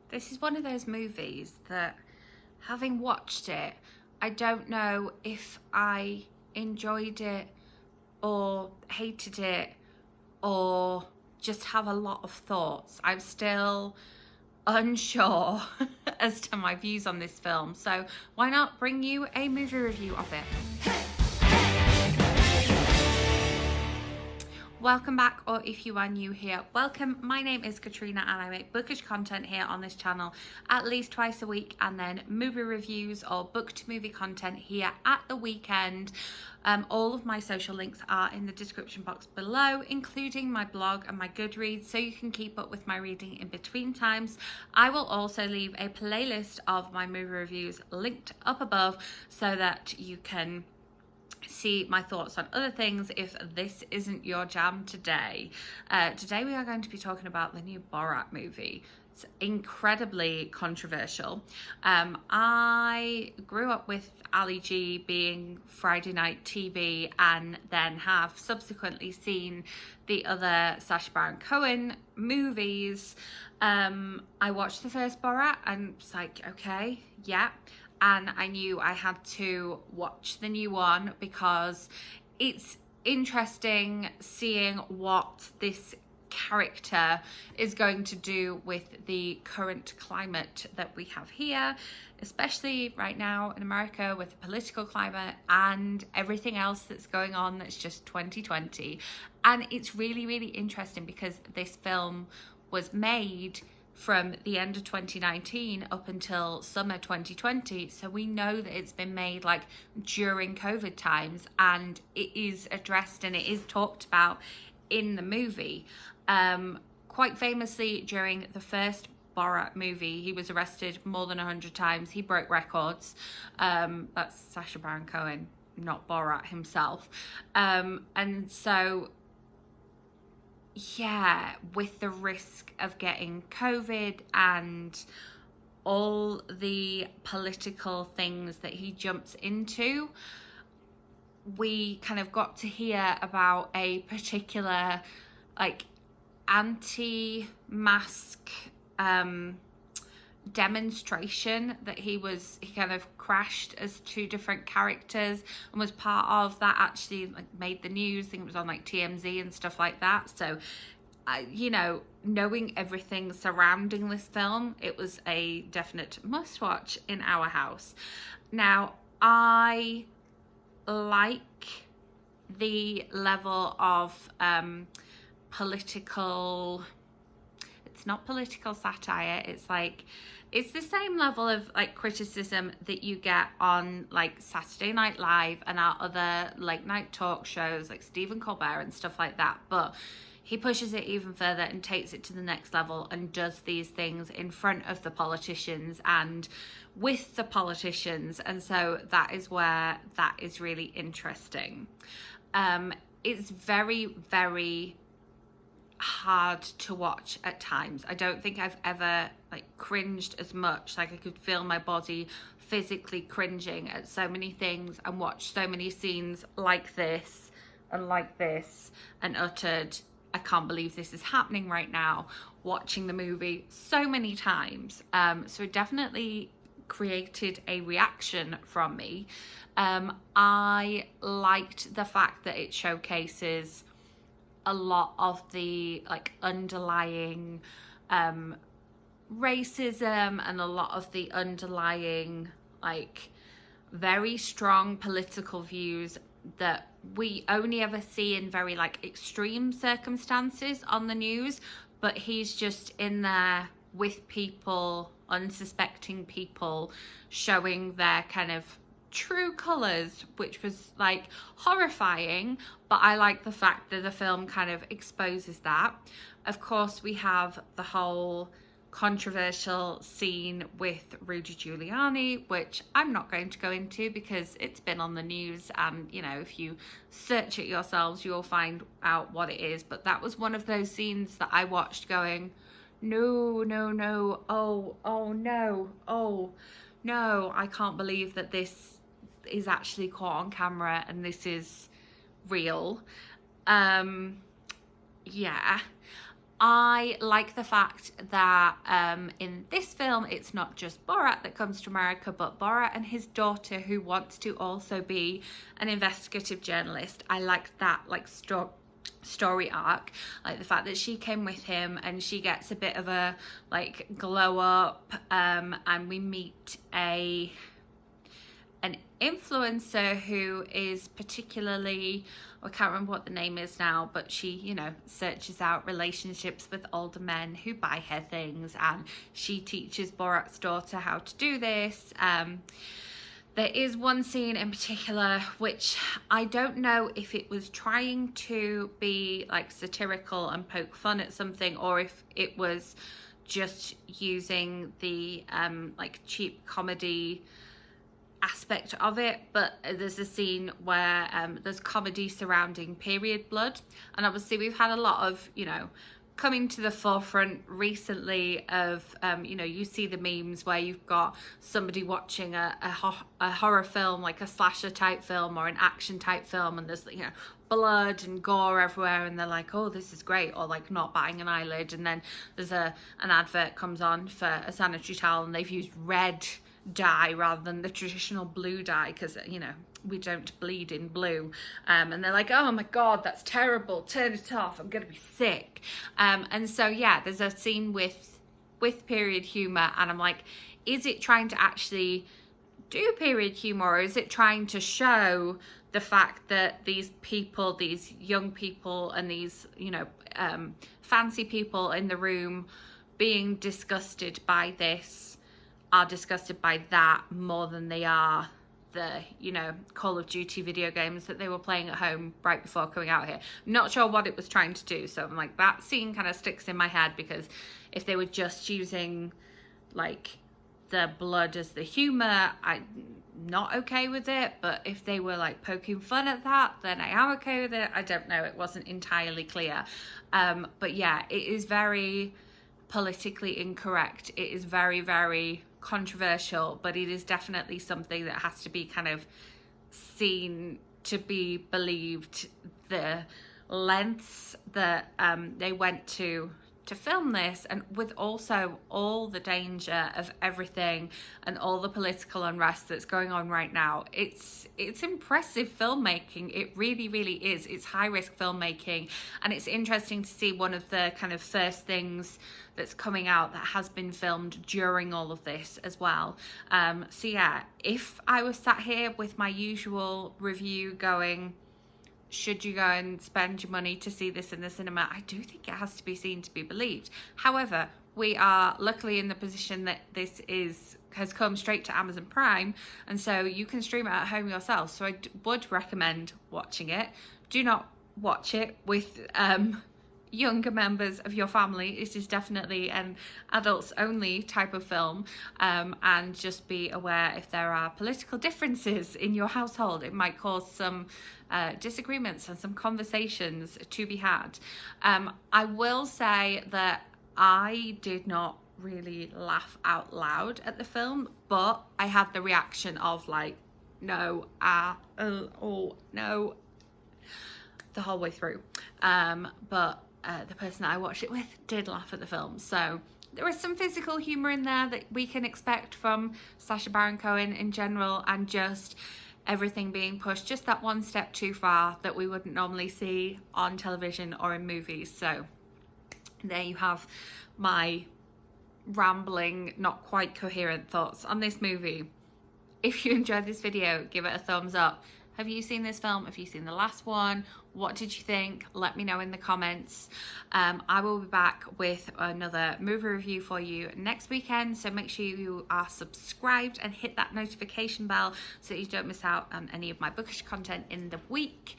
This is one of those movies that, having watched it, I don't know if I enjoyed it or hated it or just have a lot of thoughts. I'm still unsure as to my views on this film, so why not bring you a movie review of it? Welcome back, or if you are new here, welcome. My name is Katrina and I make bookish content here on this channel at least twice a week, and then movie reviews or booked movie content here at the weekend. All of my social links are in the description box below, including my blog and my Goodreads, so you can keep up with my reading in between times. I will also leave a playlist of my movie reviews linked up above so that you can see my thoughts on other things if this isn't your jam today. Today we are going to be talking about the new Borat movie. It's incredibly controversial. I grew up with Ali G being Friday night TV, and then have subsequently seen the other Sacha Baron Cohen movies. I watched the first Borat and was like, okay, yeah. And I knew I had to watch the new one because it's interesting seeing what this character is going to do with the current climate that we have here, especially right now in America with the political climate and everything else that's going on. That's just 2020. And it's really, really interesting because this film was made from the end of 2019 up until summer 2020, so we know that it's been made like during COVID times, and it is addressed and it is talked about in the movie. Quite famously, during the first Borat movie, he was arrested more than 100 times. He broke records. That's Sacha Baron Cohen, not Borat himself. And so yeah, with the risk of getting COVID and all the political things that he jumps into, we kind of got to hear about a particular like anti-mask demonstration that he kind of crashed as two different characters and was part of that. Actually like made the news. I think it was on like TMZ and stuff like that. So you know, knowing everything surrounding this film, it was a definite must watch in our house. Now, I like the level of political, it's not political satire, it's like, it's the same level of like criticism that you get on like Saturday Night Live and our other late night talk shows like Stephen Colbert and stuff like that, but he pushes it even further and takes it to the next level and does these things in front of the politicians and with the politicians. And so that is where that is really interesting. It's very, very hard to watch at times. I don't think I've ever like cringed as much. Like I could feel my body physically cringing at so many things and watch so many scenes like this and uttered, I can't believe this is happening right now, watching the movie so many times. So it definitely created a reaction from me. I liked the fact that it showcases a lot of the like underlying racism and a lot of the underlying like very strong political views that we only ever see in very like extreme circumstances on the news, but he's just in there with people, unsuspecting people, showing their kind of true colors, which was like horrifying. But I like the fact that the film kind of exposes that. Of course, we have the whole controversial scene with Rudy Giuliani, which I'm not going to go into because it's been on the news, and you know, if you search it yourselves you'll find out what it is. But that was one of those scenes that I watched going, no, oh no, I can't believe that this is actually caught on camera and this is real. Yeah, I like the fact that in this film, it's not just Borat that comes to America, but Borat and his daughter, who wants to also be an investigative journalist. I like that, like, story arc, like the fact that she came with him and she gets a bit of a like glow up, and we meet an influencer who is particularly, I can't remember what the name is now, but she, you know, searches out relationships with older men who buy her things, and she teaches Borat's daughter how to do this. There is one scene in particular which I don't know if it was trying to be like satirical and poke fun at something, or if it was just using the like cheap comedy aspect of it, but there's a scene where there's comedy surrounding period blood, and obviously we've had a lot of, you know, coming to the forefront recently of you know, you see the memes where you've got somebody watching a horror film, like a slasher type film or an action type film, and there's, you know, blood and gore everywhere, and they're like, oh, this is great, or like not batting an eyelid, and then there's an advert comes on for a sanitary towel and they've used red dye rather than the traditional blue dye, because, you know, we don't bleed in blue, and they're like, oh my god, that's terrible, turn it off, I'm gonna be sick. And so yeah, there's a scene with period humor, and I'm like, is it trying to actually do period humor, or is it trying to show the fact that these people, these young people, and these, you know, fancy people in the room being disgusted by this are disgusted by that more than they are the, you know, Call of Duty video games that they were playing at home right before coming out here. Not sure what it was trying to do, so I'm like, that scene kind of sticks in my head, because if they were just using like the blood as the humor, I'm not okay with it, but if they were like poking fun at that, then I am okay with it. I don't know, it wasn't entirely clear, but yeah, it is very politically incorrect. It is very, very controversial, but it is definitely something that has to be kind of seen to be believed. The lengths that they went to film this, and with also all the danger of everything and all the political unrest that's going on right now, it's impressive filmmaking. It really, really is. It's high risk filmmaking, and it's interesting to see one of the kind of first things that's coming out that has been filmed during all of this as well. So yeah, if I was sat here with my usual review going, should you go and spend your money to see this in the cinema, I do think it has to be seen to be believed. However, we are luckily in the position that this has come straight to Amazon Prime, and so you can stream it at home yourself. So I would recommend watching it. Do not watch it with younger members of your family. It is definitely an adults only type of film, and just be aware if there are political differences in your household, it might cause some disagreements and some conversations to be had. I will say that I did not really laugh out loud at the film, but I had the reaction of like, no, oh no, the whole way through. But the person that I watched it with did laugh at the film. So there is some physical humour in there that we can expect from Sacha Baron Cohen in general, and just everything being pushed just that one step too far that we wouldn't normally see on television or in movies. So there you have my rambling, not quite coherent thoughts on this movie. If you enjoyed this video, give it a thumbs up. Have you seen this film? Have you seen the last one? What did you think? Let me know in the comments. I will be back with another movie review for you next weekend, so make sure you are subscribed and hit that notification bell so that you don't miss out on any of my bookish content in the week.